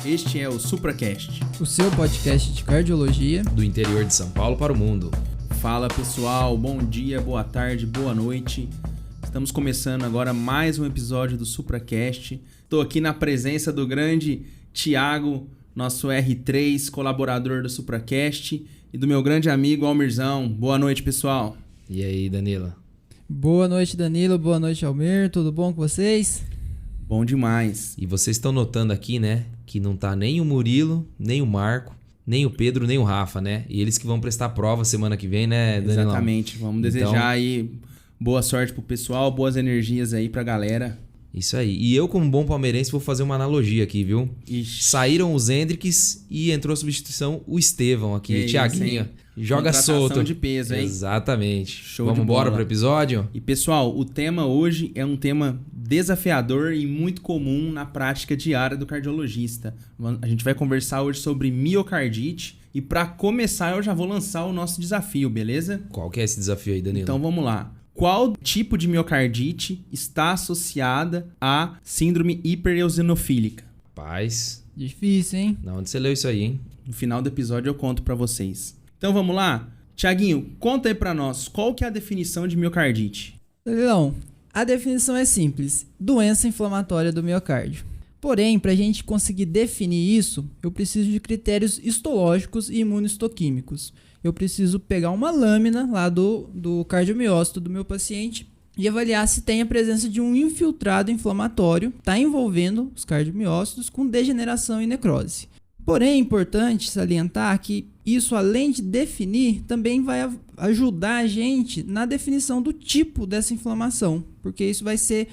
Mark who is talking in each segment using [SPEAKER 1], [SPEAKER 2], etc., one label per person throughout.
[SPEAKER 1] Este é o SupraCast,
[SPEAKER 2] o seu podcast de cardiologia
[SPEAKER 3] do interior de São Paulo para o mundo.
[SPEAKER 1] Fala pessoal, bom dia, boa tarde, boa noite. Estamos começando agora mais um episódio do SupraCast. Estou aqui na presença do grande Thiago, nosso R3, colaborador do SupraCast, e do meu grande amigo Almirzão. Boa noite, pessoal.
[SPEAKER 3] E aí, Danilo?
[SPEAKER 2] Boa noite, Danilo. Boa noite, Almir. Tudo bom com vocês?
[SPEAKER 1] Bom demais.
[SPEAKER 3] E vocês estão notando aqui, né, que não tá nem o Murilo, nem o Marco, nem o Pedro, nem o Rafa, né? E eles que vão prestar prova semana que vem, né, Danilo?
[SPEAKER 1] Exatamente. Vamos desejar aí boa sorte pro pessoal, boas energias aí pra galera.
[SPEAKER 3] Isso aí. E eu, como bom palmeirense, vou fazer uma analogia aqui, viu?
[SPEAKER 1] Ixi.
[SPEAKER 3] Saíram os Hendricks e entrou a substituição o Estevão aqui. Thiaguinho, joga
[SPEAKER 1] Contratação
[SPEAKER 3] solto.
[SPEAKER 1] de peso, hein?
[SPEAKER 3] Exatamente.
[SPEAKER 1] Show
[SPEAKER 3] Vamos
[SPEAKER 1] de bola.
[SPEAKER 3] embora pro episódio?
[SPEAKER 1] E pessoal, o tema hoje é um tema desafiador e muito comum na prática diária do cardiologista. A gente vai conversar hoje sobre miocardite e para começar eu já vou lançar o nosso desafio, beleza?
[SPEAKER 3] Qual que é esse desafio aí, Danilo?
[SPEAKER 1] Então vamos lá. Qual tipo de miocardite está associada à síndrome hipereosinofílica?
[SPEAKER 3] Paz.
[SPEAKER 2] Difícil, hein?
[SPEAKER 3] Da onde você leu isso aí, hein?
[SPEAKER 1] No final do episódio eu conto para vocês. Então vamos lá? Tiaguinho, conta aí para nós, qual que é a definição de miocardite?
[SPEAKER 2] Leilão, a definição é simples: doença inflamatória do miocárdio. Porém, para a gente conseguir definir isso, eu preciso de critérios histológicos e imunohistoquímicos. Eu preciso pegar uma lâmina lá do cardiomiócito do meu paciente e avaliar se tem a presença de um infiltrado inflamatório, está envolvendo os cardiomiócitos com degeneração e necrose. Porém, é importante salientar que isso, além de definir, também vai ajudar a gente na definição do tipo dessa inflamação, porque isso vai ser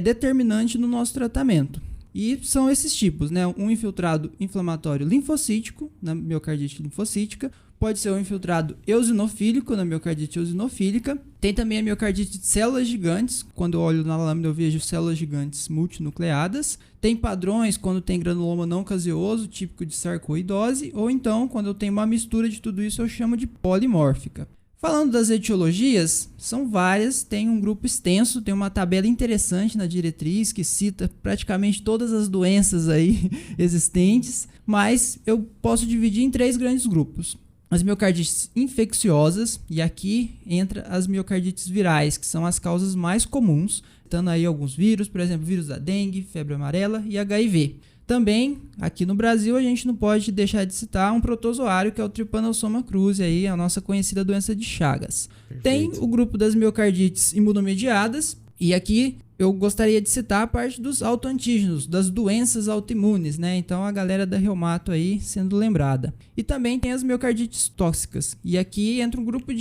[SPEAKER 2] determinante no nosso tratamento. E são esses tipos, né? Um infiltrado inflamatório linfocítico, na miocardite linfocítica. Pode ser um infiltrado eosinofílico, na miocardite eosinofílica. Tem também a miocardite de células gigantes. Quando eu olho na lâmina eu vejo células gigantes multinucleadas. Tem padrões quando tem granuloma não caseoso, típico de sarcoidose. Ou então, quando eu tenho uma mistura de tudo isso, eu chamo de polimórfica. Falando das etiologias, são várias, tem um grupo extenso, tem uma tabela interessante na diretriz que cita praticamente todas as doenças aí existentes, mas eu posso dividir em 3 grandes grupos. As miocardites infecciosas, e aqui entra as miocardites virais, que são as causas mais comuns, citando aí alguns vírus, por exemplo, vírus da dengue, febre amarela e HIV. Também, aqui no Brasil, a gente não pode deixar de citar um protozoário, que é o Trypanosoma cruzi, aí, a nossa conhecida doença de Chagas.
[SPEAKER 3] Perfeito.
[SPEAKER 2] Tem o grupo das miocardites imunomediadas, e aqui eu gostaria de citar a parte dos autoantígenos, das doenças autoimunes, né? Então, a galera da reumato aí sendo lembrada. E também tem as miocardites tóxicas, e aqui entra um grupo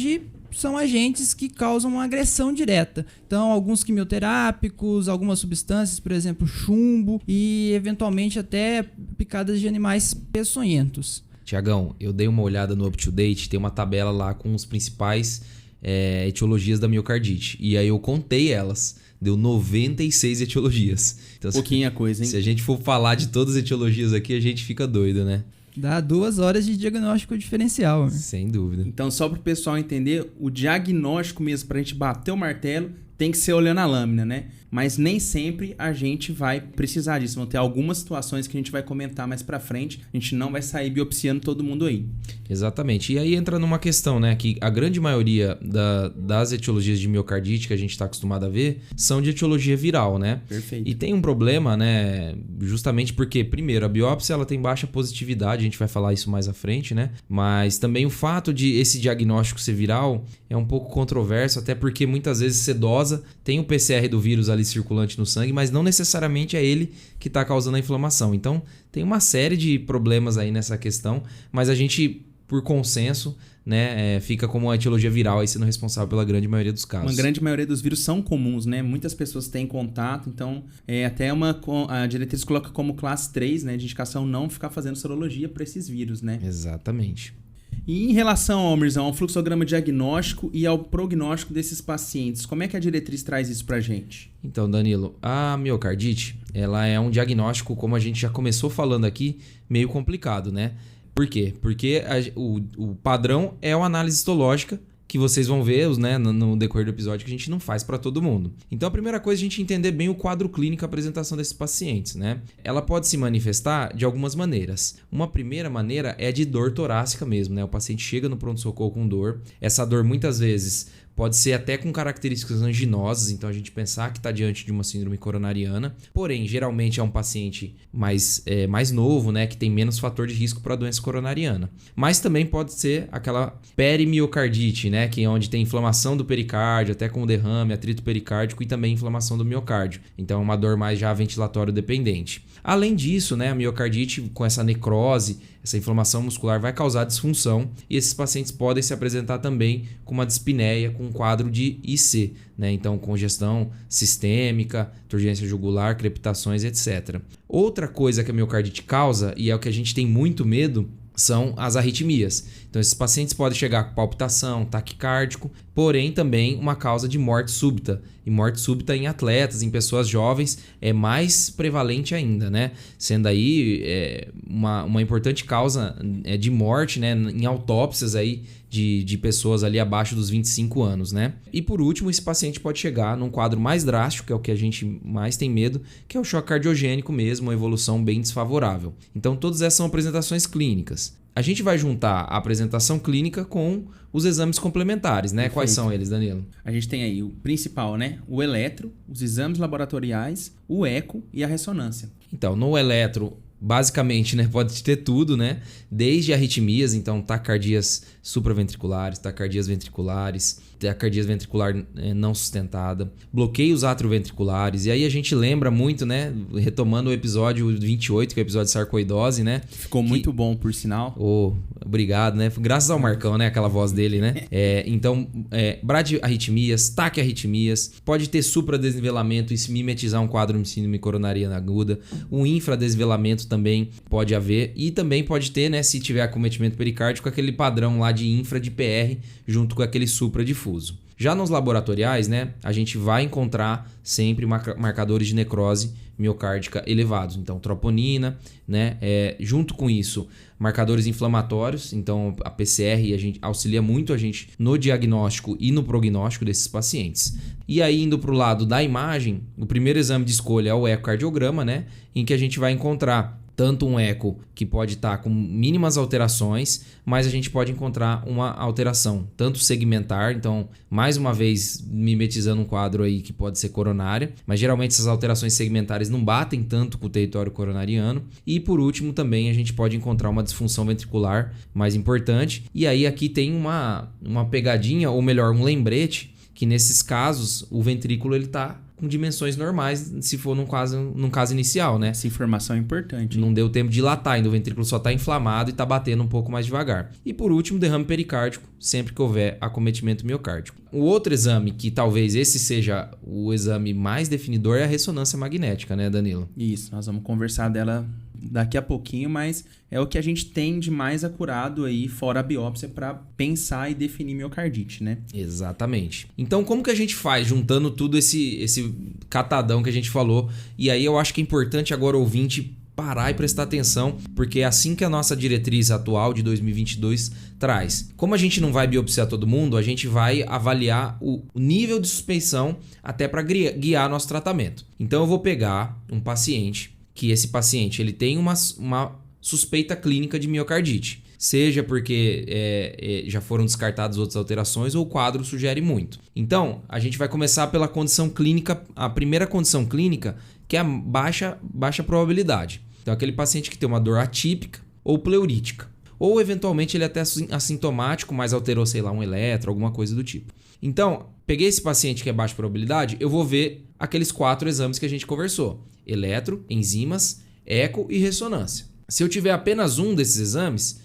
[SPEAKER 2] são agentes que causam uma agressão direta. Então, alguns quimioterápicos, algumas substâncias, por exemplo, chumbo e, eventualmente, até picadas de animais peçonhentos.
[SPEAKER 3] Tiagão, eu dei uma olhada no UpToDate, tem uma tabela lá com os principais etiologias da miocardite. E aí eu contei elas. Deu 96 etiologias. Então,
[SPEAKER 1] Pouquinha coisa, hein?
[SPEAKER 3] Se a gente for falar de todas as etiologias aqui, a gente fica doido, né?
[SPEAKER 2] Dá 2 horas de diagnóstico diferencial. Né?
[SPEAKER 3] Sem dúvida.
[SPEAKER 1] Então, só para o pessoal entender, o diagnóstico mesmo, para a gente bater o martelo, tem que ser olhando a lâmina, né? Mas nem sempre a gente vai precisar disso. Vão ter algumas situações que a gente vai comentar mais pra frente. A gente não vai sair biopsiando todo mundo aí.
[SPEAKER 3] Exatamente. E aí entra numa questão, né? Que a grande maioria das etiologias de miocardite que a gente está acostumado a ver são de etiologia viral, né?
[SPEAKER 1] Perfeito.
[SPEAKER 3] E tem um problema, né? Justamente porque, primeiro, a biópsia ela tem baixa positividade. A gente vai falar isso mais à frente, né? Mas também o fato de esse diagnóstico ser viral é um pouco controverso, até porque muitas vezes sedosa tem o PCR do vírus ali circulante no sangue, mas não necessariamente é ele que está causando a inflamação. Então, tem uma série de problemas aí nessa questão, mas a gente, por consenso, né, fica como uma etiologia viral aí sendo responsável pela grande maioria dos casos.
[SPEAKER 1] Uma grande maioria dos vírus são comuns, né? Muitas pessoas têm contato, então até a diretriz coloca como classe 3, né, de indicação não ficar fazendo sorologia para esses vírus, né?
[SPEAKER 3] Exatamente.
[SPEAKER 1] E em relação ao fluxograma diagnóstico e ao prognóstico desses pacientes, como é que a diretriz traz isso pra gente?
[SPEAKER 3] Então, Danilo, a miocardite, ela é um diagnóstico, como a gente já começou falando aqui, meio complicado, né? Por quê? Porque o padrão é uma análise histológica que vocês vão ver, né, no decorrer do episódio, que a gente não faz para todo mundo. Então a primeira coisa é a gente entender bem o quadro clínico, a apresentação desses pacientes, né? Ela pode se manifestar de algumas maneiras. Uma primeira maneira é de dor torácica mesmo, né? O paciente chega no pronto-socorro com dor. Essa dor muitas vezes pode ser até com características anginosas, então a gente pensar que está diante de uma síndrome coronariana. Porém, geralmente é um paciente mais novo, né, que tem menos fator de risco para a doença coronariana. Mas também pode ser aquela perimiocardite, né, que é onde tem inflamação do pericárdio, até com derrame, atrito pericárdico e também inflamação do miocárdio. Então é uma dor mais já ventilatório dependente. Além disso, né, a miocardite com essa necrose, essa inflamação muscular vai causar disfunção e esses pacientes podem se apresentar também com uma dispneia, com um quadro de IC, né? Então congestão sistêmica, turgência jugular, crepitações, etc. Outra coisa que a miocardite causa, e é o que a gente tem muito medo, são as arritmias. Então esses pacientes podem chegar com palpitação, taquicárdico, porém também uma causa de morte súbita. E morte súbita em atletas, em pessoas jovens, é mais prevalente ainda, né? Sendo aí uma importante causa de morte, né? Em autópsias aí de pessoas ali abaixo dos 25 anos, né? E por último, esse paciente pode chegar num quadro mais drástico, que é o que a gente mais tem medo, que é o choque cardiogênico mesmo, uma evolução bem desfavorável. Então todas essas são apresentações clínicas. A gente vai juntar a apresentação clínica com os exames complementares, né?
[SPEAKER 1] Perfeito.
[SPEAKER 3] Quais são eles, Danilo?
[SPEAKER 1] A gente tem aí o principal, né? O eletro, os exames laboratoriais, o eco e a ressonância.
[SPEAKER 3] Então, no eletro, basicamente, né, pode ter tudo, né? Desde arritmias, então taquicardias supraventriculares, taquicardias ventriculares, taquicardia ventricular não sustentada, bloqueios atrioventriculares. E aí a gente lembra muito, né, retomando o episódio 28, que é o episódio de sarcoidose, né?
[SPEAKER 1] Ficou muito bom, por sinal.
[SPEAKER 3] Obrigado, né? Graças ao Marcão, né? Aquela voz dele, né? Então, bradiarritmias, taquiarritmias, pode ter supradesnivelamento e se mimetizar um quadro de síndrome coronariana aguda. O infradesnivelamento também pode haver. E também pode ter, né? Se tiver acometimento pericárdico, aquele padrão lá de infra de PR junto com aquele supradifuso. Já nos laboratoriais, né? A gente vai encontrar sempre marcadores de necrose miocárdica elevados. Então, troponina, né? Junto com isso, marcadores inflamatórios. Então, a PCR a gente auxilia muito a gente no diagnóstico e no prognóstico desses pacientes. E aí, indo para o lado da imagem, o primeiro exame de escolha é o ecocardiograma, né? Em que a gente vai encontrar tanto um eco que pode estar com mínimas alterações, mas a gente pode encontrar uma alteração, tanto segmentar, então, mais uma vez, mimetizando um quadro aí que pode ser coronária, mas geralmente essas alterações segmentares não batem tanto com o território coronariano. E por último, também a gente pode encontrar uma disfunção ventricular mais importante. E aí aqui tem uma pegadinha, ou melhor, um lembrete, que nesses casos o ventrículo ele está com dimensões normais, se for num caso inicial, né?
[SPEAKER 1] Essa informação é importante.
[SPEAKER 3] Não deu tempo de dilatar ainda, o ventrículo só está inflamado e está batendo um pouco mais devagar. E por último, derrame pericárdico, sempre que houver acometimento miocárdico. O outro exame, que talvez esse seja o exame mais definidor, é a ressonância magnética, né, Danilo?
[SPEAKER 1] Isso, nós vamos conversar dela daqui a pouquinho, mas é o que a gente tem de mais acurado aí, fora a biópsia, para pensar e definir miocardite, né?
[SPEAKER 3] Exatamente. Então, como que a gente faz, juntando tudo esse catadão que a gente falou? E aí eu acho que é importante agora o ouvinte parar e prestar atenção, porque é assim que a nossa diretriz atual de 2022 traz. Como a gente não vai biopsiar todo mundo, a gente vai avaliar o nível de suspeição até para guiar nosso tratamento. Então eu vou pegar um paciente, que esse paciente ele tem uma suspeita clínica de miocardite, seja porque já foram descartadas outras alterações ou o quadro sugere muito. Então, a gente vai começar pela condição clínica, a primeira condição clínica, que é a baixa probabilidade. Então, aquele paciente que tem uma dor atípica ou pleurítica, ou eventualmente ele é até assintomático, mas alterou, sei lá, um eletro, alguma coisa do tipo. Então, peguei esse paciente que é baixa probabilidade, eu vou ver aqueles 4 exames que a gente conversou: eletro, enzimas, eco e ressonância. Se eu tiver apenas um desses exames,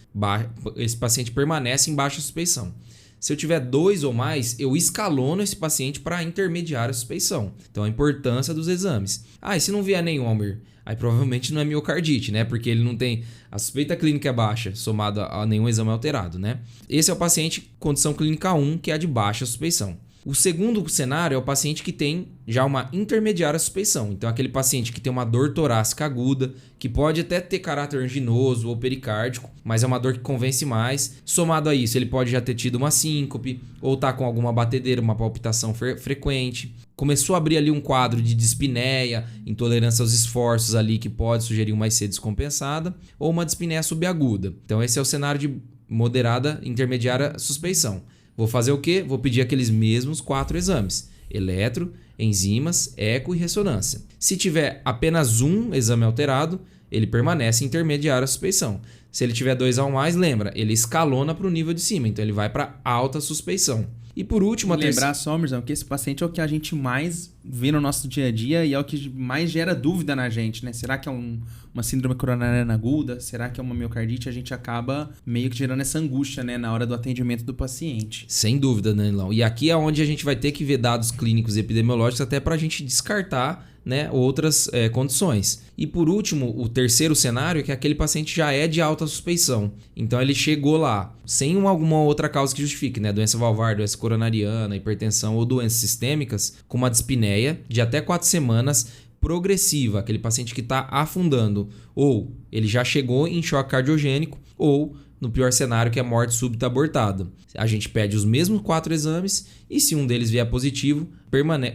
[SPEAKER 3] esse paciente permanece em baixa suspeição. Se eu tiver 2 ou mais, eu escalono esse paciente para intermediar a suspeição. Então, a importância dos exames. E se não vier nenhum, Almir? Aí provavelmente não é miocardite, né? Porque ele não tem... A suspeita clínica é baixa, somada a nenhum exame alterado, né? Esse é o paciente condição clínica 1, que é a de baixa suspeição. O segundo cenário é o paciente que tem já uma intermediária suspeição. Então, aquele paciente que tem uma dor torácica aguda, que pode até ter caráter anginoso ou pericárdico, mas é uma dor que convence mais. Somado a isso, ele pode já ter tido uma síncope ou tá com alguma batedeira, uma palpitação frequente. Começou a abrir ali um quadro de dispneia, intolerância aos esforços ali que pode sugerir uma IC descompensada ou uma dispneia subaguda. Então, esse é o cenário de moderada, intermediária suspeição. Vou fazer o quê? Vou pedir aqueles mesmos 4 exames: eletro, enzimas, eco e ressonância. Se tiver apenas um exame alterado, ele permanece em intermediária suspeição. Se ele tiver 2 ou mais, lembra, ele escalona para o nível de cima, então ele vai para alta suspeição. E por último,
[SPEAKER 1] lembrar só, Mirzão, que esse paciente é o que a gente mais vê no nosso dia a dia e é o que mais gera dúvida na gente, né? Será que é uma síndrome coronariana aguda? Será que é uma miocardite? A gente acaba meio que gerando essa angústia, né, na hora do atendimento do paciente.
[SPEAKER 3] Sem dúvida, Danilão. E aqui é onde a gente vai ter que ver dados clínicos e epidemiológicos até para a gente descartar, né, outras condições. E por último, o terceiro cenário é que aquele paciente já é de alta suspeição. Então ele chegou lá sem alguma outra causa que justifique, né? Doença valvar, doença coronariana, hipertensão ou doenças sistêmicas, com uma dispneia de até 4 semanas progressiva, aquele paciente que está afundando, ou ele já chegou em choque cardiogênico, ou no pior cenário, que é morte súbita abortada. A gente pede os mesmos 4 exames e se um deles vier positivo,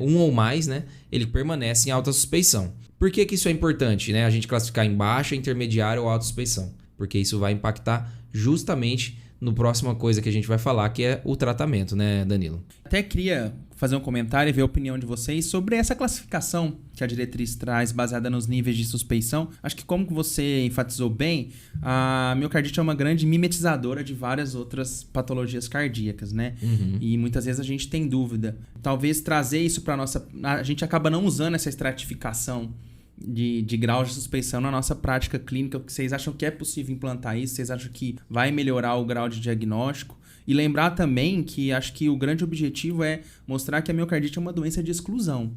[SPEAKER 3] um ou mais, né, ele permanece em alta suspeição. Por que isso é importante, né? A gente classificar em baixa, intermediária ou alta suspeição? Porque isso vai impactar justamente no próxima coisa que a gente vai falar, que é o tratamento, né, Danilo?
[SPEAKER 1] Até queria fazer um comentário e ver a opinião de vocês sobre essa classificação que a diretriz traz baseada nos níveis de suspeição. Acho que, como você enfatizou bem, a miocardite é uma grande mimetizadora de várias outras patologias cardíacas, né?
[SPEAKER 3] Uhum.
[SPEAKER 1] E muitas vezes a gente tem dúvida. Talvez trazer isso para nossa... A gente acaba não usando essa estratificação de graus de suspeição na nossa prática clínica. Vocês acham que é possível implantar isso? Vocês acham que vai melhorar o grau de diagnóstico? E lembrar também que acho que o grande objetivo é mostrar que a miocardite é uma doença de exclusão.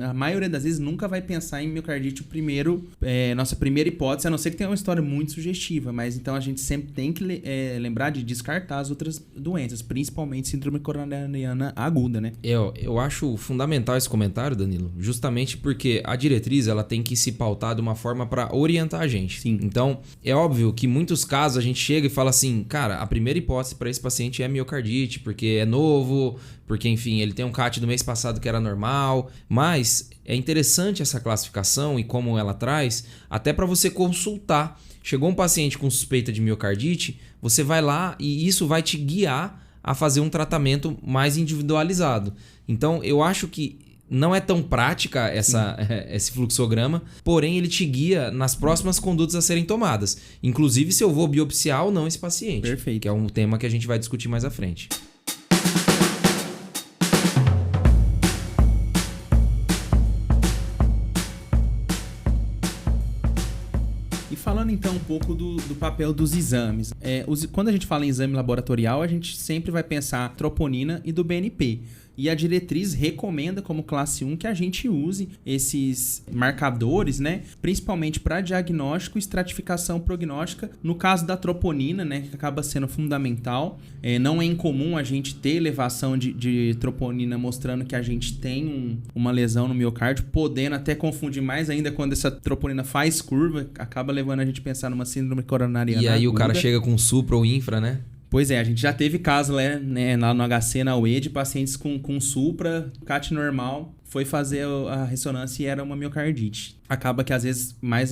[SPEAKER 1] A maioria das vezes nunca vai pensar em miocardite nossa primeira hipótese, a não ser que tenha uma história muito sugestiva. Mas então a gente sempre tem que lembrar de descartar as outras doenças, principalmente síndrome coronariana aguda, né?
[SPEAKER 3] Eu acho fundamental esse comentário, Danilo, justamente porque a diretriz ela tem que se pautar de uma forma para orientar a gente.
[SPEAKER 1] Sim.
[SPEAKER 3] Então, é óbvio que em muitos casos a gente chega e fala assim, cara, a primeira hipótese para esse paciente é miocardite, porque é novo, porque, enfim, ele tem um CAT do mês passado que era normal, mas é interessante essa classificação e como ela traz, até para você consultar. Chegou um paciente com suspeita de miocardite, você vai lá e isso vai te guiar a fazer um tratamento mais individualizado. Então, eu acho que não é tão prática esse fluxograma, porém ele te guia nas próximas condutas a serem tomadas. Inclusive se eu vou biopsiar ou não esse paciente.
[SPEAKER 1] Perfeito.
[SPEAKER 3] Que é um tema que a gente vai discutir mais à frente.
[SPEAKER 1] Falando então um pouco do papel dos exames. Quando a gente fala em exame laboratorial, a gente sempre vai pensar troponina e do BNP. E a diretriz recomenda como classe 1 que a gente use esses marcadores, né? Principalmente para diagnóstico e estratificação prognóstica. No caso da troponina, né? Que acaba sendo fundamental. Não é incomum a gente ter elevação de troponina mostrando que a gente tem uma lesão no miocárdio, podendo até confundir mais ainda quando essa troponina faz curva, acaba levando a gente a pensar numa síndrome coronariana
[SPEAKER 3] E aí
[SPEAKER 1] aguda.
[SPEAKER 3] O cara chega com supra ou infra, né?
[SPEAKER 1] Pois é, a gente já teve caso né, lá no HC, na UE, de pacientes com supra, CAT normal, foi fazer a ressonância e era uma miocardite. Acaba que às vezes mais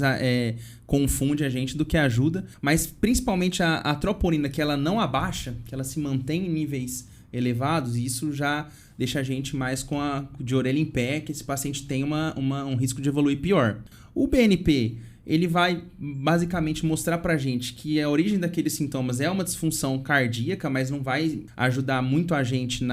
[SPEAKER 1] confunde a gente do que ajuda, mas principalmente a troponina, que ela não abaixa, que ela se mantém em níveis elevados, isso já deixa a gente mais de orelha em pé, que esse paciente tem um risco de evoluir pior. O BNP... ele vai basicamente mostrar pra gente que a origem daqueles sintomas é uma disfunção cardíaca, mas não vai ajudar muito a gente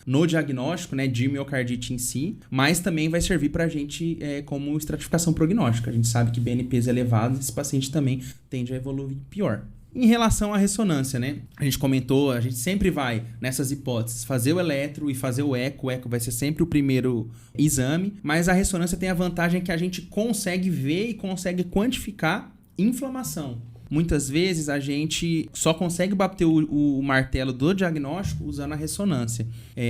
[SPEAKER 1] no diagnóstico, né, de miocardite em si, mas também vai servir pra gente como estratificação prognóstica. A gente sabe que BNPs elevados, esse paciente também tende a evoluir pior. Em relação à ressonância, né? A gente comentou, a gente sempre vai, nessas hipóteses, fazer o eletro e fazer o eco. O eco vai ser sempre o primeiro exame, mas a ressonância tem a vantagem que a gente consegue ver e consegue quantificar inflamação. muitas vezes a gente só consegue bater o martelo do diagnóstico usando a ressonância.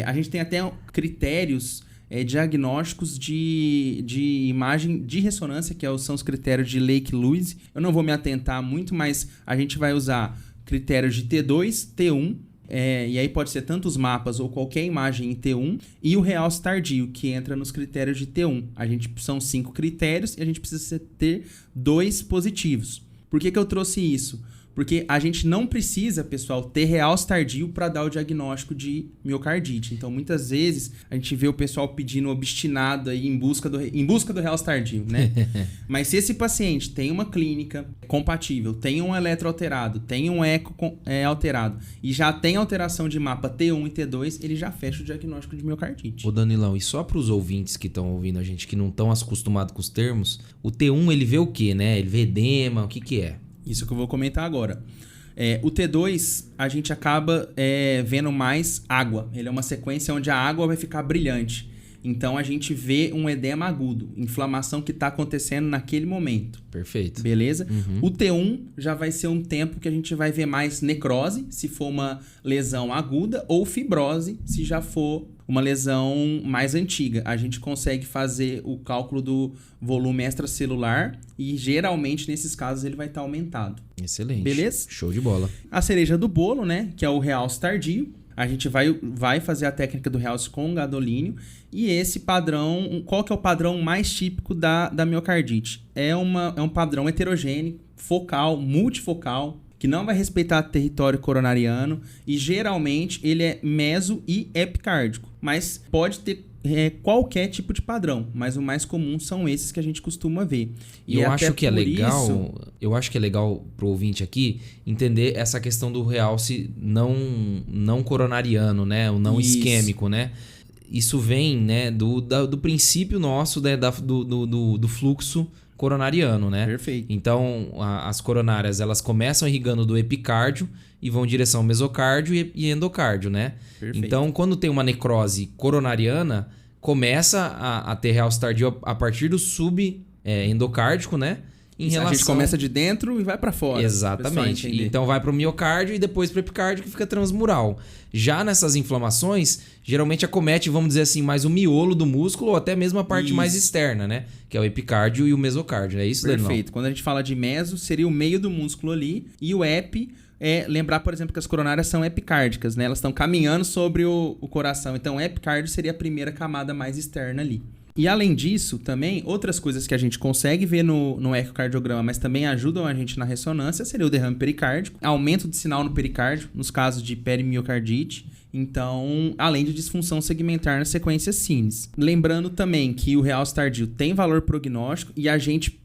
[SPEAKER 1] A gente tem até critérios diagnósticos de imagem de ressonância, que são os critérios de Lake-Lewis. Eu não vou me atentar muito, mas a gente vai usar critérios de T2, T1, e aí pode ser tanto os mapas ou qualquer imagem em T1, e o realce tardio, que entra nos critérios de T1. São 5 critérios e a gente precisa ter 2 positivos. Por que eu trouxe isso? Porque a gente não precisa, pessoal, ter realce tardio para dar o diagnóstico de miocardite. Então, muitas vezes, a gente vê o pessoal pedindo obstinado aí em busca do realce tardio, né? Mas se esse paciente tem uma clínica compatível, tem um eletroalterado, tem um eco alterado e já tem alteração de mapa T1 e T2, ele já fecha o diagnóstico de miocardite.
[SPEAKER 3] Ô Danilão, e só para os ouvintes que estão ouvindo a gente, que não estão acostumados com os termos, o T1 ele vê o quê, né? Ele vê edema, o que é?
[SPEAKER 1] Isso que eu vou comentar agora. O T2, a gente acaba vendo mais água. Ele é uma sequência onde a água vai ficar brilhante. Então, a gente vê um edema agudo, inflamação que está acontecendo naquele momento.
[SPEAKER 3] Perfeito.
[SPEAKER 1] Beleza? O T1 já vai ser um tempo que a gente vai ver mais necrose, se for uma lesão aguda, ou fibrose, se já for uma lesão mais antiga. A gente consegue fazer o cálculo do volume extracelular e, geralmente, nesses casos, ele vai estar aumentado.
[SPEAKER 3] Excelente.
[SPEAKER 1] Beleza?
[SPEAKER 3] Show de bola.
[SPEAKER 1] A cereja do bolo, né? Que é o realce tardio. A gente vai fazer a técnica do realce com gadolínio. E esse padrão, qual que é o padrão mais típico da miocardite? É um padrão heterogêneo, focal, multifocal, que não vai respeitar território coronariano e geralmente ele é meso e epicárdico, mas pode ter qualquer tipo de padrão, mas o mais comum são esses que a gente costuma ver.
[SPEAKER 3] Eu acho que é legal pro ouvinte aqui entender essa questão do realce não coronariano, né, o não isquêmico, né? Isso vem, né, do princípio nosso, né, do fluxo coronariano, né?
[SPEAKER 1] Perfeito.
[SPEAKER 3] Então, as coronárias, elas começam irrigando do epicárdio e vão em direção ao mesocárdio e endocárdio, né?
[SPEAKER 1] Perfeito.
[SPEAKER 3] Então, quando tem uma necrose coronariana, começa a ter realce tardio a partir do endocárdico, né?
[SPEAKER 1] A gente começa de dentro e vai para fora.
[SPEAKER 3] Exatamente. Então vai para o miocárdio e depois para o epicárdio, que fica transmural. Já nessas inflamações, geralmente acomete, vamos dizer assim, mais o miolo do músculo ou até mesmo a parte mais externa, né? Que é o epicárdio e o mesocárdio. É isso, Danilão?
[SPEAKER 1] Perfeito. Quando a gente fala de meso, seria o meio do músculo ali. E o epi lembrar, por exemplo, que as coronárias são epicárdicas, né? Elas estão caminhando sobre o coração. Então, o epicárdio seria a primeira camada mais externa ali. E além disso, também, outras coisas que a gente consegue ver no ecocardiograma, mas também ajudam a gente na ressonância, seria o derrame pericárdico, aumento de sinal no pericárdio, nos casos de perimiocardite. Então, além de disfunção segmentar na sequência Cines. Lembrando também que o realce tardio tem valor prognóstico e a gente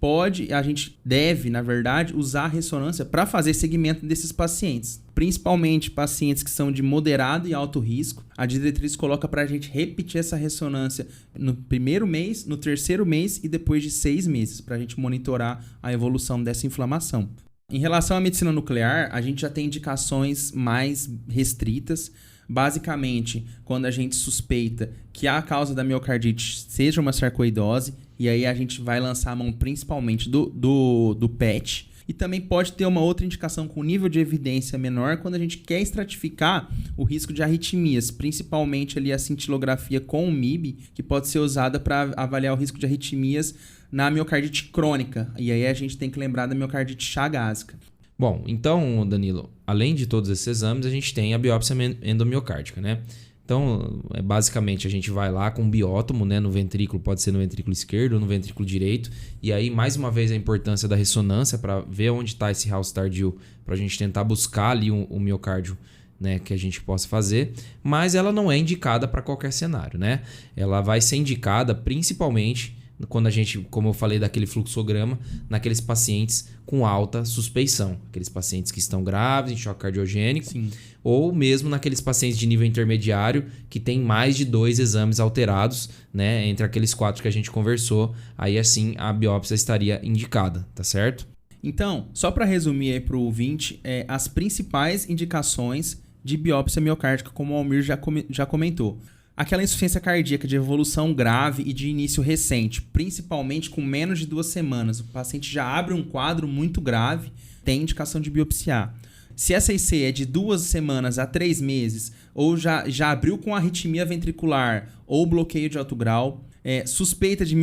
[SPEAKER 1] deve, na verdade, usar a ressonância para fazer segmento desses pacientes. Principalmente pacientes que são de moderado e alto risco. A diretriz coloca para a gente repetir essa ressonância no primeiro mês, no terceiro mês e depois de 6 meses, para a gente monitorar a evolução dessa inflamação. Em relação à medicina nuclear, a gente já tem indicações mais restritas. Basicamente, quando a gente suspeita que a causa da miocardite seja uma sarcoidose, e aí a gente vai lançar a mão principalmente do PET. E também pode ter uma outra indicação com nível de evidência menor quando a gente quer estratificar o risco de arritmias, principalmente ali a cintilografia com o MIB, que pode ser usada para avaliar o risco de arritmias na miocardite crônica. E aí a gente tem que lembrar da miocardite chagásica.
[SPEAKER 3] Bom, então, Danilo, além de todos esses exames, a gente tem a biópsia endomiocárdica, né? Então, basicamente, a gente vai lá com um biótomo, né, no ventrículo, pode ser no ventrículo esquerdo ou no ventrículo direito. E aí, mais uma vez, a importância da ressonância para ver onde está esse realce tardio, para a gente tentar buscar ali o miocárdio, né, que a gente possa fazer. Mas ela não é indicada para qualquer cenário, né? Ela vai ser indicada principalmente quando a gente, como eu falei daquele fluxograma, naqueles pacientes com alta suspeição, aqueles pacientes que estão graves, em choque cardiogênico,
[SPEAKER 1] Sim.
[SPEAKER 3] Ou mesmo naqueles pacientes de nível intermediário que tem mais de 2 exames alterados, né, entre aqueles 4 que a gente conversou, aí assim a biópsia estaria indicada, tá certo?
[SPEAKER 1] Então, só para resumir aí para o ouvinte, as principais indicações de biópsia miocárdica, como o Almir já comentou. aquela insuficiência cardíaca de evolução grave e de início recente, principalmente com menos de 2 semanas, o paciente já abre um quadro muito grave, tem indicação de biopsiar. Se essa IC é de 2 semanas a 3 meses, ou já abriu com arritmia ventricular ou bloqueio de alto grau, suspeita de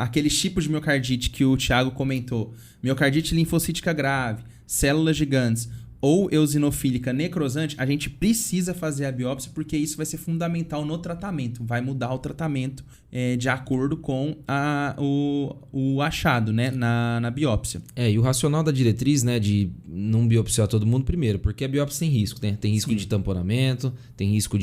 [SPEAKER 1] aqueles tipos de miocardite que o Thiago comentou, miocardite linfocítica grave, células gigantes ou eosinofílica necrosante, a gente precisa fazer a biópsia porque isso vai ser fundamental no tratamento, vai mudar o tratamento de acordo com o achado, né, na biópsia.
[SPEAKER 3] E o racional da diretriz, né, de não biopsiar todo mundo, primeiro, porque a biópsia tem risco, né? Tem risco de tamponamento, tem risco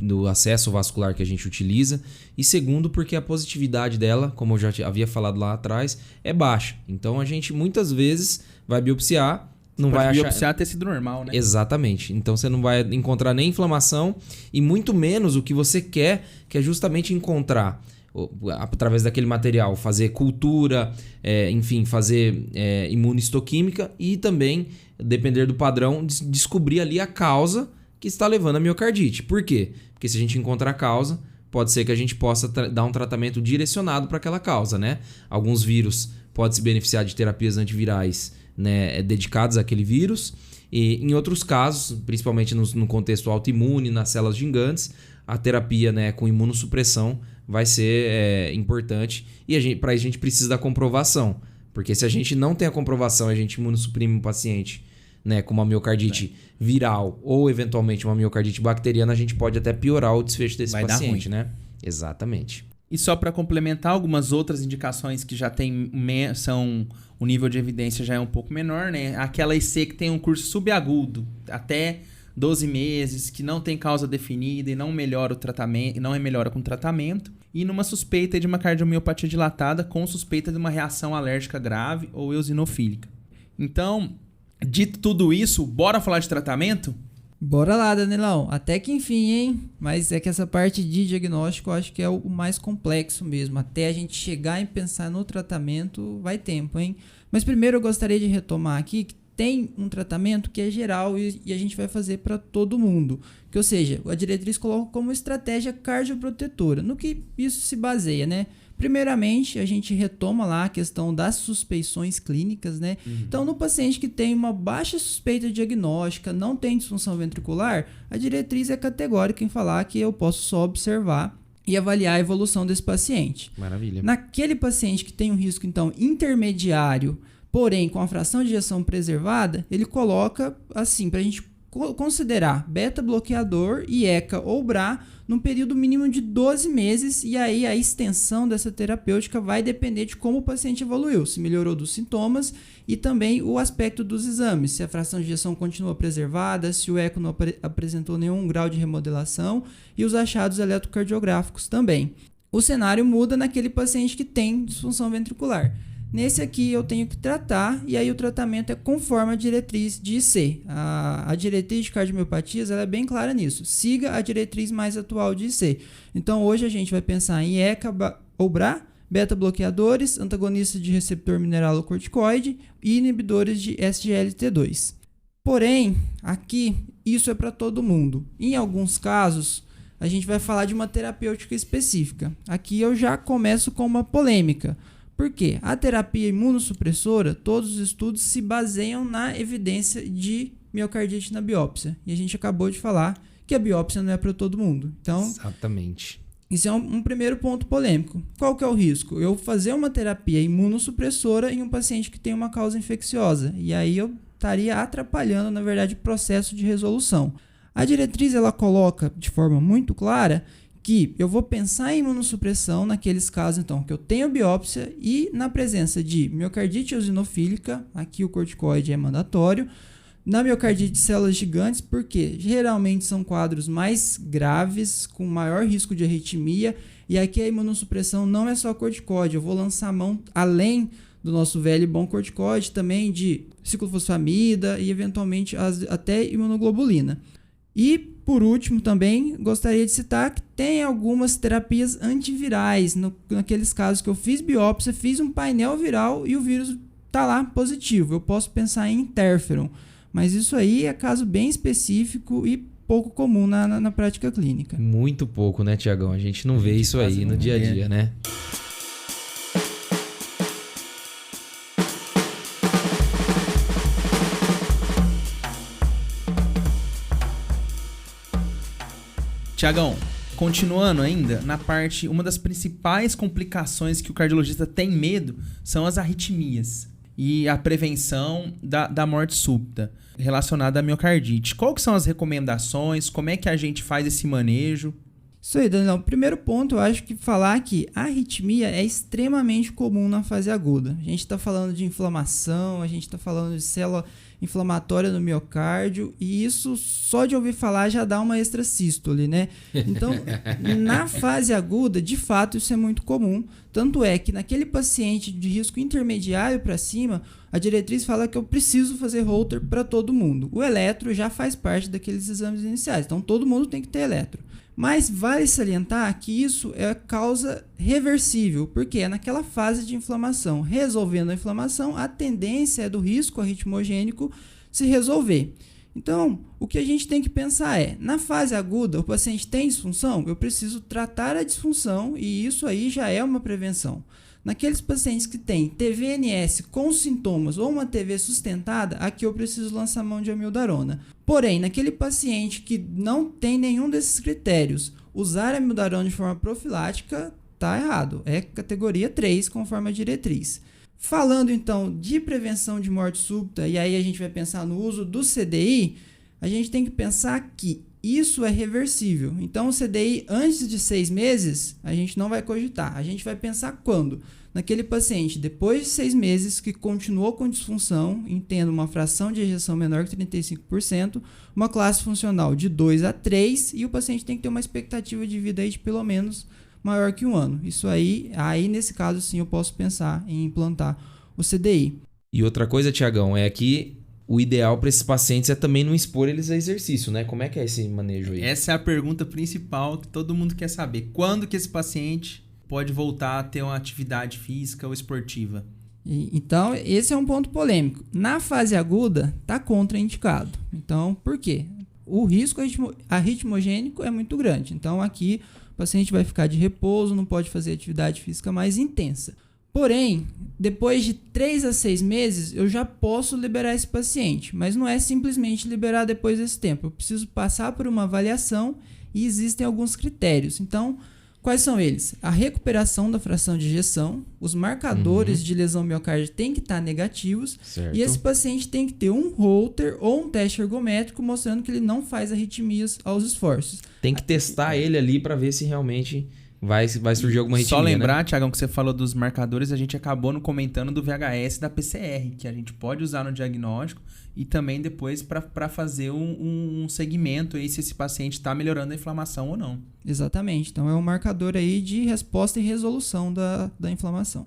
[SPEAKER 3] do acesso vascular que a gente utiliza, e segundo, porque a positividade dela, como eu já havia falado lá atrás, é baixa. Então a gente muitas vezes vai biopsiar, não vai achar...
[SPEAKER 1] biopsiar tecido normal, né?
[SPEAKER 3] Exatamente. Então você não vai encontrar nem inflamação e muito menos o que você quer, que é justamente encontrar, através daquele material, fazer cultura, enfim, fazer imunohistoquímica e também, depender do padrão, descobrir ali a causa que está levando a miocardite. Por quê? Porque se a gente encontrar a causa, pode ser que a gente possa dar um tratamento direcionado para aquela causa, né? Alguns vírus podem se beneficiar de terapias antivirais, né, dedicados àquele vírus, e em outros casos, principalmente no contexto autoimune, nas células gigantes, a terapia, né, com imunossupressão vai ser importante, e para a gente precisa da comprovação, porque se a gente não tem a comprovação e a gente imunossuprime um paciente, né, com uma miocardite viral ou eventualmente uma miocardite bacteriana, a gente pode até piorar o desfecho desse paciente, né? Exatamente.
[SPEAKER 1] E só para complementar, algumas outras indicações que já são o nível de evidência já é um pouco menor, né? Aquela IC que tem um curso subagudo, até 12 meses, que não tem causa definida e não melhora o tratamento, não melhora com tratamento, e numa suspeita de uma cardiomiopatia dilatada com suspeita de uma reação alérgica grave ou eosinofílica. Então, dito tudo isso, bora falar de tratamento?
[SPEAKER 2] Bora lá, Danilão. Até que enfim, hein? Mas é que essa parte de diagnóstico eu acho que é o mais complexo mesmo. Até a gente chegar e pensar no tratamento, vai tempo, hein? Mas primeiro eu gostaria de retomar aqui que tem um tratamento que é geral e a gente vai fazer para todo mundo. Que, ou seja, a diretriz coloca como estratégia cardioprotetora. No que isso se baseia, né? Primeiramente, a gente retoma lá a questão das suspeições clínicas, né? Então, no paciente que tem uma baixa suspeita diagnóstica, não tem disfunção ventricular, a diretriz é categórica em falar que eu posso só observar e avaliar a evolução desse paciente.
[SPEAKER 3] Maravilha.
[SPEAKER 2] Naquele paciente que tem um risco, então, intermediário, porém com a fração de ejeção preservada, ele coloca assim, para a gente considerar beta-bloqueador e ECA ou BRA num período mínimo de 12 meses, e aí a extensão dessa terapêutica vai depender de como o paciente evoluiu, se melhorou dos sintomas e também o aspecto dos exames, se a fração de ejeção continua preservada, se o eco não apresentou nenhum grau de remodelação e os achados eletrocardiográficos também. O cenário muda naquele paciente que tem disfunção ventricular. Nesse aqui eu tenho que tratar, e aí o tratamento é conforme a diretriz de IC. A diretriz de cardiomiopatias ela é bem clara nisso. Siga a diretriz mais atual de IC. Então hoje a gente vai pensar em ECA ou BRA, beta-bloqueadores, antagonistas de receptor mineralocorticoide e inibidores de SGLT2. Porém, aqui isso é para todo mundo. Em alguns casos, a gente vai falar de uma terapêutica específica. Aqui eu já começo com uma polêmica. Por quê? A terapia imunossupressora, todos os estudos se baseiam na evidência de miocardite na biópsia. E a gente acabou de falar que a biópsia não é para todo mundo. Então,
[SPEAKER 3] exatamente.
[SPEAKER 2] Isso é um primeiro ponto polêmico. Qual que é o risco? Eu fazer uma terapia imunossupressora em um paciente que tem uma causa infecciosa. E aí eu estaria atrapalhando, na verdade, o processo de resolução. A diretriz ela coloca de forma muito clara que eu vou pensar em imunossupressão naqueles casos, então, que eu tenho biópsia e na presença de miocardite eosinofílica, aqui o corticoide é mandatório, na miocardite de células gigantes, porque geralmente são quadros mais graves, com maior risco de arritmia, e aqui a imunossupressão não é só corticoide, eu vou lançar a mão além do nosso velho e bom corticoide, também de ciclofosfamida e eventualmente até imunoglobulina. E, por último, também gostaria de citar que tem algumas terapias antivirais. Naqueles casos que eu fiz biópsia, fiz um painel viral e o vírus está lá positivo. Eu posso pensar em interferon, mas isso aí é caso bem específico e pouco comum na prática clínica.
[SPEAKER 3] Muito pouco, né, Tiagão? A gente não vê isso aí no dia a dia, né?
[SPEAKER 1] Tiagão, continuando ainda, na parte, uma das principais complicações que o cardiologista tem medo são as arritmias e a prevenção da morte súbita relacionada à miocardite. Qual que são as recomendações? Como é que a gente faz esse manejo?
[SPEAKER 2] Isso aí, Daniel. Primeiro ponto, eu acho que falar que a arritmia é extremamente comum na fase aguda. A gente está falando de inflamação, a gente está falando de célula inflamatória no miocárdio, e isso só de ouvir falar já dá uma extrasístole, né? Então, na fase aguda, de fato, isso é muito comum. Tanto é que naquele paciente de risco intermediário para cima, a diretriz fala que eu preciso fazer Holter para todo mundo. O eletro já faz parte daqueles exames iniciais, então todo mundo tem que ter eletro. Mas vale salientar que isso é causa reversível, porque é naquela fase de inflamação. Resolvendo a inflamação, a tendência é do risco arritmogênico se resolver. Então, o que a gente tem que pensar é, na fase aguda, o paciente tem disfunção? Eu preciso tratar a disfunção e isso aí já é uma prevenção. Naqueles pacientes que têm TVNS com sintomas ou uma TV sustentada, aqui eu preciso lançar mão de amiodarona. Porém, naquele paciente que não tem nenhum desses critérios, usar amiodarona de forma profilática está errado. É categoria 3, conforme a diretriz. Falando então de prevenção de morte súbita, e aí a gente vai pensar no uso do CDI, a gente tem que pensar que isso é reversível. Então, o CDI antes de 6 meses, a gente não vai cogitar. A gente vai pensar quando? Naquele paciente, depois de 6 meses, que continuou com disfunção, tendo uma fração de ejeção menor que 35%, uma classe funcional de 2 a 3, e o paciente tem que ter uma expectativa de vida aí de pelo menos maior que 1 ano. Isso aí nesse caso, sim, eu posso pensar em implantar o CDI.
[SPEAKER 3] E outra coisa, Tiagão, é que o ideal para esses pacientes é também não expor eles a exercício, né? Como é que é esse manejo aí?
[SPEAKER 1] Essa é a pergunta principal que todo mundo quer saber. Quando que esse paciente pode voltar a ter uma atividade física ou esportiva?
[SPEAKER 2] Então, esse é um ponto polêmico. Na fase aguda, está contraindicado. Então, por quê? O risco arritmogênico é muito grande. Então, aqui o paciente vai ficar de repouso, não pode fazer atividade física mais intensa. Porém, depois de 3 a 6 meses, eu já posso liberar esse paciente, mas não é simplesmente liberar depois desse tempo. Eu preciso passar por uma avaliação e existem alguns critérios. Então, quais são eles? A recuperação da fração de ejeção, os marcadores de lesão miocárdica têm que estar negativos,
[SPEAKER 3] Certo.
[SPEAKER 2] e esse paciente tem que ter um Holter ou um teste ergométrico mostrando que ele não faz arritmias aos esforços.
[SPEAKER 3] Tem que testar ele ali para ver se realmente vai surgir alguma arritmia.
[SPEAKER 1] Só lembrar,
[SPEAKER 3] né?
[SPEAKER 1] Tiagão, que você falou dos marcadores, a gente acabou comentando do VHS da PCR, que a gente pode usar no diagnóstico e também depois para fazer um segmento aí se esse paciente está melhorando a inflamação ou não.
[SPEAKER 2] Exatamente. Então é um marcador aí de resposta e resolução da inflamação.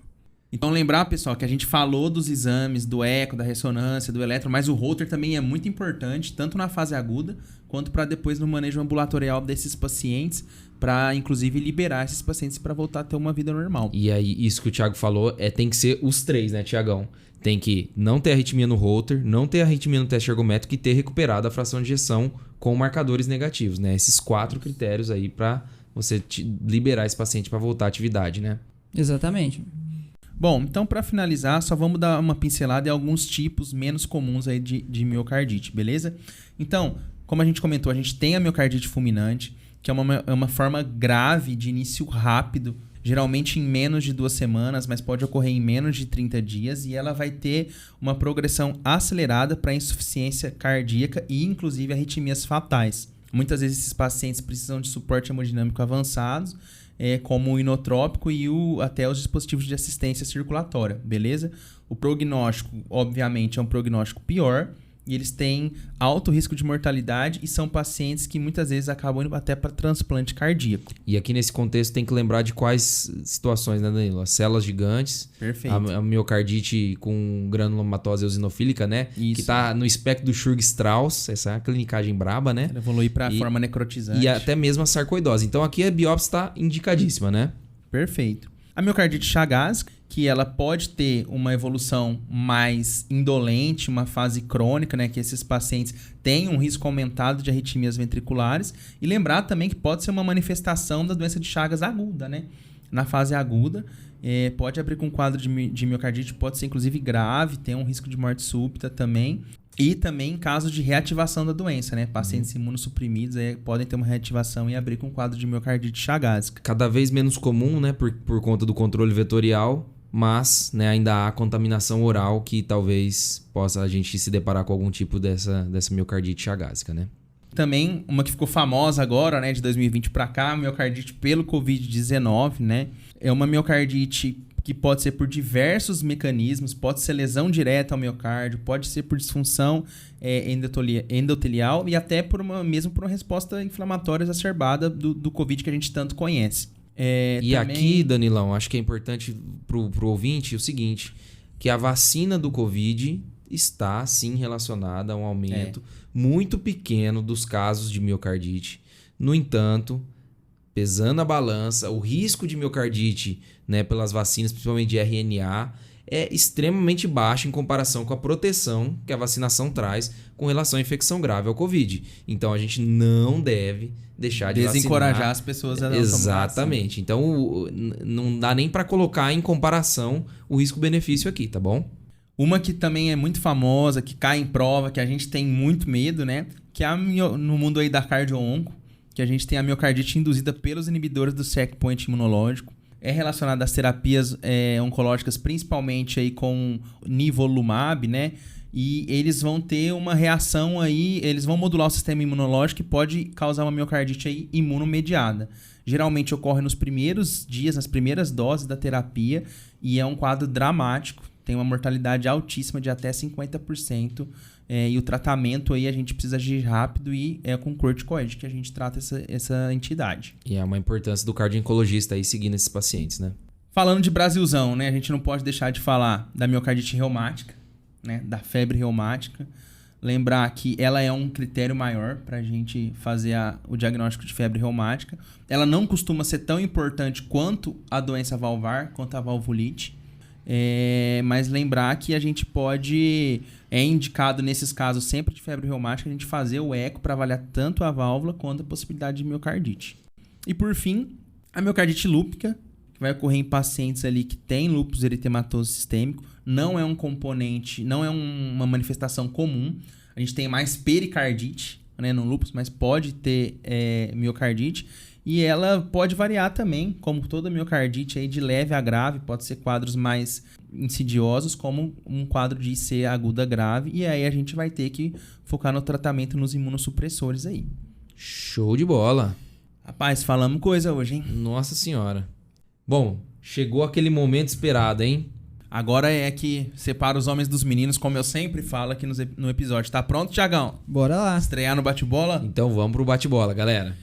[SPEAKER 1] Então lembrar, pessoal, que a gente falou dos exames, do eco, da ressonância, do eletro, mas o Holter também é muito importante, tanto na fase aguda, quanto para depois no manejo ambulatorial desses pacientes, para inclusive liberar esses pacientes para voltar a ter uma vida normal.
[SPEAKER 3] E aí, isso que o Thiago falou, tem que ser os 3, né, Tiagão? Tem que não ter arritmia no Holter, não ter arritmia no teste ergométrico e ter recuperado a fração de ejeção com marcadores negativos, né? Esses 4 critérios aí para você liberar esse paciente para voltar à atividade, né?
[SPEAKER 2] Exatamente.
[SPEAKER 1] Bom, então para finalizar, só vamos dar uma pincelada em alguns tipos menos comuns aí de miocardite, beleza? Então, como a gente comentou, a gente tem a miocardite fulminante, que é uma forma grave de início rápido, geralmente em menos de 2 semanas, mas pode ocorrer em menos de 30 dias, e ela vai ter uma progressão acelerada para insuficiência cardíaca e inclusive arritmias fatais. Muitas vezes esses pacientes precisam de suporte hemodinâmico avançado, como o inotrópico e até os dispositivos de assistência circulatória, beleza? O prognóstico, obviamente, é um prognóstico pior, e eles têm alto risco de mortalidade e são pacientes que muitas vezes acabam indo até para transplante cardíaco.
[SPEAKER 3] E aqui nesse contexto tem que lembrar de quais situações, né, Danilo? As células gigantes,
[SPEAKER 1] Perfeito.
[SPEAKER 3] a miocardite com granulomatose eosinofílica, né?
[SPEAKER 1] Isso.
[SPEAKER 3] Que está no espectro do Churg-Strauss, essa é a clinicagem braba, né?
[SPEAKER 1] Ela evolui para a forma necrotizante.
[SPEAKER 3] E até mesmo a sarcoidose. Então aqui a biópsia está indicadíssima, né?
[SPEAKER 1] Perfeito. A miocardite chagásica, que ela pode ter uma evolução mais indolente, uma fase crônica, né? Que esses pacientes têm um risco aumentado de arritmias ventriculares. E lembrar também que pode ser uma manifestação da doença de Chagas aguda, né? Na fase aguda, pode abrir com um quadro de miocardite, pode ser inclusive grave, tem um risco de morte súbita também. E também em casos de reativação da doença, né? Pacientes imunossuprimidos podem ter uma reativação e abrir com um quadro de miocardite chagásica.
[SPEAKER 3] Cada vez menos comum, né? Por conta do controle vetorial, mas, né, ainda há contaminação oral que talvez possa a gente se deparar com algum tipo dessa miocardite chagásica, né?
[SPEAKER 1] Também, uma que ficou famosa agora, né, de 2020 para cá, miocardite pelo Covid-19, né? É uma miocardite que pode ser por diversos mecanismos, pode ser lesão direta ao miocárdio, pode ser por disfunção endotelial e até mesmo por uma resposta inflamatória exacerbada do Covid que a gente tanto conhece.
[SPEAKER 3] Também... aqui, Danilão, acho que é importante pro ouvinte o seguinte, que a vacina do Covid está, sim, relacionada a um aumento muito pequeno dos casos de miocardite. No entanto, pesando a balança, o risco de miocardite, né, pelas vacinas, principalmente de RNA, é extremamente baixo em comparação com a proteção que a vacinação traz com relação à infecção grave ao Covid. Então, a gente não deve deixar de
[SPEAKER 1] desencorajar
[SPEAKER 3] vacinar.
[SPEAKER 1] As pessoas a não
[SPEAKER 3] Exatamente. Então, não dá nem para colocar em comparação o risco-benefício aqui, tá bom?
[SPEAKER 1] Uma que também é muito famosa, que cai em prova, que a gente tem muito medo, né? Que é no mundo aí da cardio-onco, que a gente tem a miocardite induzida pelos inibidores do checkpoint imunológico. É relacionada às terapias oncológicas, principalmente aí com nivolumab, né? E eles vão ter uma reação aí, eles vão modular o sistema imunológico e pode causar uma miocardite aí imunomediada. Geralmente ocorre nos primeiros dias, nas primeiras doses da terapia, e é um quadro dramático. Tem uma mortalidade altíssima de até 50%. E o tratamento aí a gente precisa agir rápido e é com corticoide que a gente trata essa entidade.
[SPEAKER 3] E é uma importância do cardio-oncologista aí seguindo esses pacientes, né?
[SPEAKER 1] Falando de Brasilzão, né? A gente não pode deixar de falar da miocardite reumática, né? Da febre reumática. Lembrar que ela é um critério maior para a gente fazer o diagnóstico de febre reumática. Ela não costuma ser tão importante quanto a doença valvar, quanto a valvulite. Mas lembrar que a gente pode... É indicado nesses casos sempre de febre reumática a gente fazer o eco para avaliar tanto a válvula quanto a possibilidade de miocardite. E por fim, a miocardite lúpica, que vai ocorrer em pacientes ali que têm lúpus eritematoso sistêmico. Não é um componente, não é uma manifestação comum. A gente tem mais pericardite, né, no lúpus, mas pode ter miocardite. E ela pode variar também, como toda miocardite, aí, de leve a grave. Pode ser quadros mais insidiosos, como um quadro de IC aguda grave. E aí a gente vai ter que focar no tratamento nos imunossupressores aí.
[SPEAKER 3] Show de bola!
[SPEAKER 1] Rapaz, falamos coisa hoje, hein?
[SPEAKER 3] Nossa senhora. Bom, chegou aquele momento esperado, hein?
[SPEAKER 1] Agora é que separa os homens dos meninos, como eu sempre falo aqui no episódio. Tá pronto, Thiagão?
[SPEAKER 2] Bora lá.
[SPEAKER 1] Estrear no bate-bola?
[SPEAKER 3] Então vamos pro bate-bola, galera.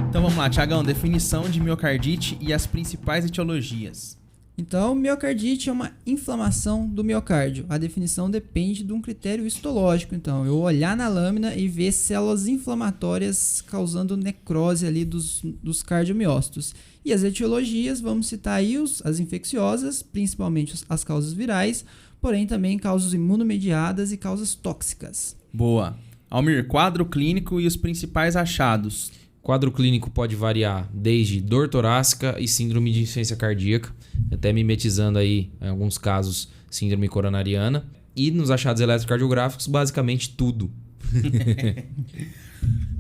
[SPEAKER 1] Então vamos lá, Thiagão. Definição de miocardite e as principais etiologias.
[SPEAKER 2] Então, miocardite é uma inflamação do miocárdio. A definição depende de um critério histológico. Então, eu olhar na lâmina e ver células inflamatórias causando necrose ali dos cardiomiócitos. E as etiologias, vamos citar aí as infecciosas, principalmente as causas virais, porém também causas imunomediadas e causas tóxicas.
[SPEAKER 1] Boa. Almir, quadro clínico e os principais achados.
[SPEAKER 3] Quadro clínico pode variar desde dor torácica e síndrome de insuficiência cardíaca, até mimetizando aí, em alguns casos, síndrome coronariana. E nos achados eletrocardiográficos, basicamente tudo.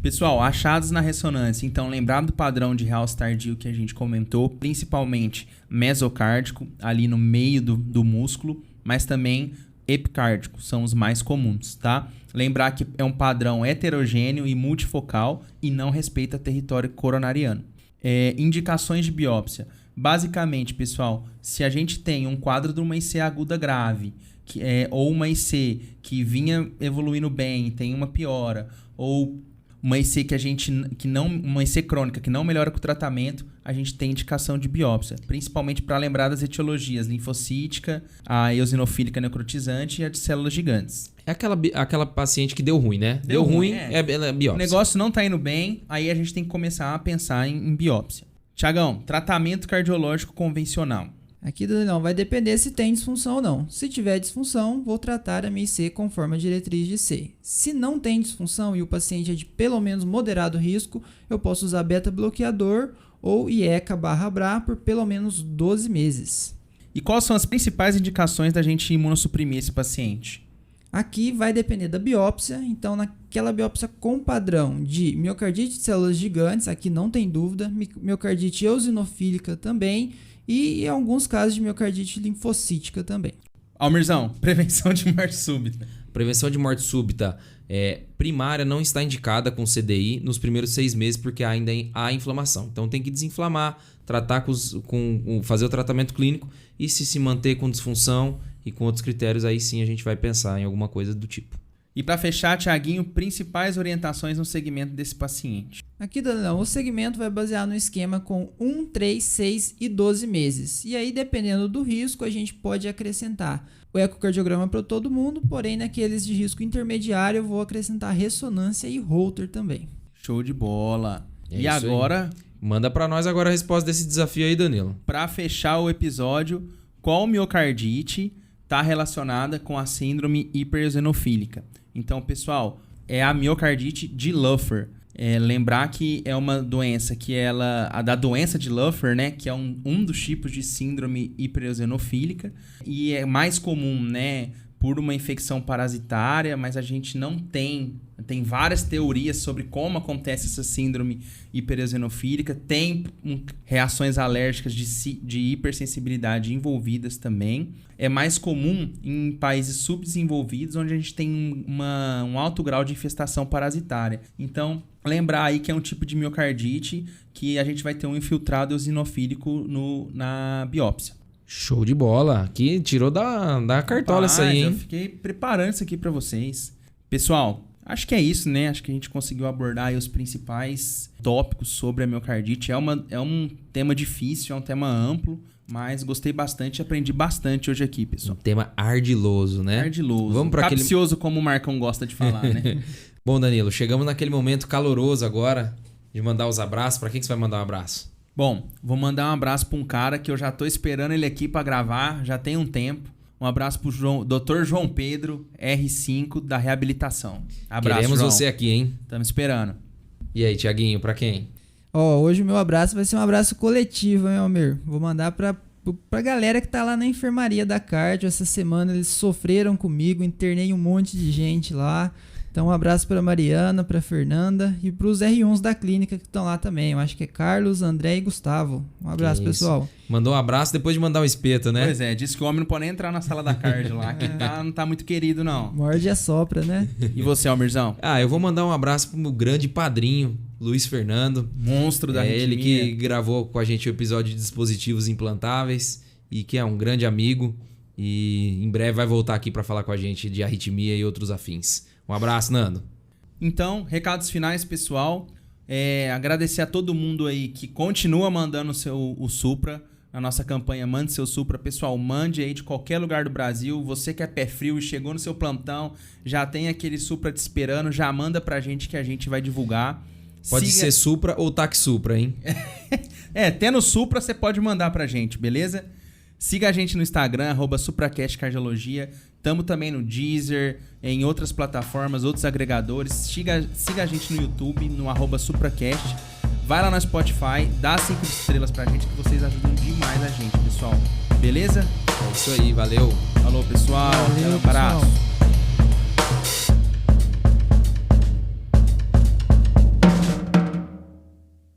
[SPEAKER 1] Pessoal, achados na ressonância. Então, lembrado do padrão de realce tardio que a gente comentou, principalmente mesocárdico, ali no meio do músculo, mas também epicárdico, são os mais comuns, tá? Lembrar que é um padrão heterogêneo e multifocal e não respeita território coronariano. Indicações de biópsia. Basicamente, pessoal, se a gente tem um quadro de uma IC aguda grave, ou uma IC que vinha evoluindo bem, tem uma piora, ou uma EC uma EC crônica que não melhora com o tratamento, a gente tem indicação de biópsia, principalmente para lembrar das etiologias linfocítica, a eosinofílica necrotizante e a de células gigantes.
[SPEAKER 3] É aquela paciente que deu ruim, né? Deu ruim, é biópsia.
[SPEAKER 1] O negócio não tá indo bem, aí a gente tem que começar a pensar em biópsia. Tiagão, tratamento cardiológico convencional.
[SPEAKER 2] Aqui, Danilão, vai depender se tem disfunção ou não. Se tiver disfunção, vou tratar a minha IC conforme a diretriz de C. Se não tem disfunção e o paciente é de pelo menos moderado risco, eu posso usar beta-bloqueador ou IECA/BRA por pelo menos 12 meses.
[SPEAKER 1] E quais são as principais indicações da gente imunossuprimir esse paciente?
[SPEAKER 2] Aqui vai depender da biópsia, então naquela biópsia com padrão de miocardite de células gigantes, aqui não tem dúvida, miocardite eosinofílica também, e em alguns casos de miocardite linfocítica também.
[SPEAKER 1] Almirzão, prevenção de morte súbita.
[SPEAKER 3] Prevenção de morte súbita primária não está indicada com CDI nos primeiros 6 meses porque ainda há inflamação. Então tem que desinflamar, tratar fazer o tratamento clínico e se manter com disfunção e com outros critérios, aí sim a gente vai pensar em alguma coisa do tipo.
[SPEAKER 1] E para fechar, Tiaguinho, principais orientações no segmento desse paciente.
[SPEAKER 2] Aqui, Danilão, o segmento vai basear no esquema com 1, 3, 6 e 12 meses. E aí, dependendo do risco, a gente pode acrescentar o ecocardiograma para todo mundo, porém, naqueles de risco intermediário, eu vou acrescentar ressonância e Holter também.
[SPEAKER 1] Show de bola.
[SPEAKER 3] É
[SPEAKER 1] e
[SPEAKER 3] isso
[SPEAKER 1] agora...
[SPEAKER 3] aí. Manda para nós agora a resposta desse desafio aí, Danilo.
[SPEAKER 1] Para fechar o episódio, qual miocardite está relacionada com a síndrome hipereosinofílica? Então, pessoal, é a miocardite de Luffer. Lembrar que é uma doença a da doença de Luffer, né? Que é um dos tipos de síndrome hipereosinofílica. E é mais comum, né? Por uma infecção parasitária, mas a gente não tem várias teorias sobre como acontece essa síndrome hipereosinofílica. Tem reações alérgicas de hipersensibilidade envolvidas também. É mais comum em países subdesenvolvidos, onde a gente tem um alto grau de infestação parasitária. Então, lembrar aí que é um tipo de miocardite que a gente vai ter um infiltrado eosinofílico na biópsia.
[SPEAKER 3] Show de bola. Aqui tirou da cartola isso aí, hein?
[SPEAKER 1] Eu fiquei preparando isso aqui para vocês. Pessoal, acho que é isso, né? Acho que a gente conseguiu abordar aí os principais tópicos sobre a miocardite. É um tema difícil, é um tema amplo, mas gostei bastante e aprendi bastante hoje aqui, pessoal.
[SPEAKER 3] Um tema ardiloso, né?
[SPEAKER 1] Ardiloso.
[SPEAKER 3] Vamos para
[SPEAKER 1] capcioso, como o Marcão gosta de falar, né?
[SPEAKER 3] Bom, Danilo, chegamos naquele momento caloroso agora de mandar os abraços. Para quem que você vai mandar um abraço?
[SPEAKER 1] Bom, vou mandar um abraço para um cara que eu já tô esperando ele aqui para gravar, já tem um tempo. Um abraço pro Dr. João Pedro, R5, da reabilitação. Abraço,
[SPEAKER 3] Queremos
[SPEAKER 1] João.
[SPEAKER 3] você aqui, hein?
[SPEAKER 1] Estamos esperando.
[SPEAKER 3] E aí, Tiaguinho, para quem?
[SPEAKER 2] Hoje o meu abraço vai ser um abraço coletivo, hein, Almir? Vou mandar pra galera que tá lá na enfermaria da Cardio. Essa semana eles sofreram comigo, internei um monte de gente lá. Então, um abraço para Mariana, para Fernanda e para os R1s da clínica que estão lá também. Eu acho que é Carlos, André e Gustavo. Um abraço, pessoal.
[SPEAKER 3] Mandou um abraço depois de mandar um espeto, né?
[SPEAKER 1] Pois é, disse que o homem não pode nem entrar na sala da cardio lá, que não tá muito querido, não.
[SPEAKER 2] Morde e assopra, né?
[SPEAKER 1] E você, Almirzão?
[SPEAKER 3] Eu vou mandar um abraço pro meu grande padrinho, Luiz Fernando.
[SPEAKER 1] Monstro da arritmia.
[SPEAKER 3] Ele que gravou com a gente o episódio de dispositivos implantáveis e que é um grande amigo. E em breve vai voltar aqui para falar com a gente de arritmia e outros afins. Um abraço, Nando.
[SPEAKER 1] Então, recados finais, pessoal. Agradecer a todo mundo aí que continua mandando o Supra. Na nossa campanha Mande Seu Supra. Pessoal, mande aí de qualquer lugar do Brasil. Você que é pé frio e chegou no seu plantão, já tem aquele Supra te esperando, já manda pra gente que a gente vai divulgar.
[SPEAKER 3] Pode ser Supra ou Tac Supra, hein?
[SPEAKER 1] Tendo Supra, você pode mandar pra gente, beleza? Siga a gente no Instagram, @SupraCastCardiologia. Tamo também no Deezer, em outras plataformas, outros agregadores. Siga a gente no YouTube, no @SupraCast. Vai lá no Spotify, dá 5 estrelas pra gente, que vocês ajudam demais a gente, pessoal. Beleza?
[SPEAKER 3] É isso aí, valeu.
[SPEAKER 1] Falou, pessoal.
[SPEAKER 2] Valeu,
[SPEAKER 1] Um abraço.
[SPEAKER 2] pessoal.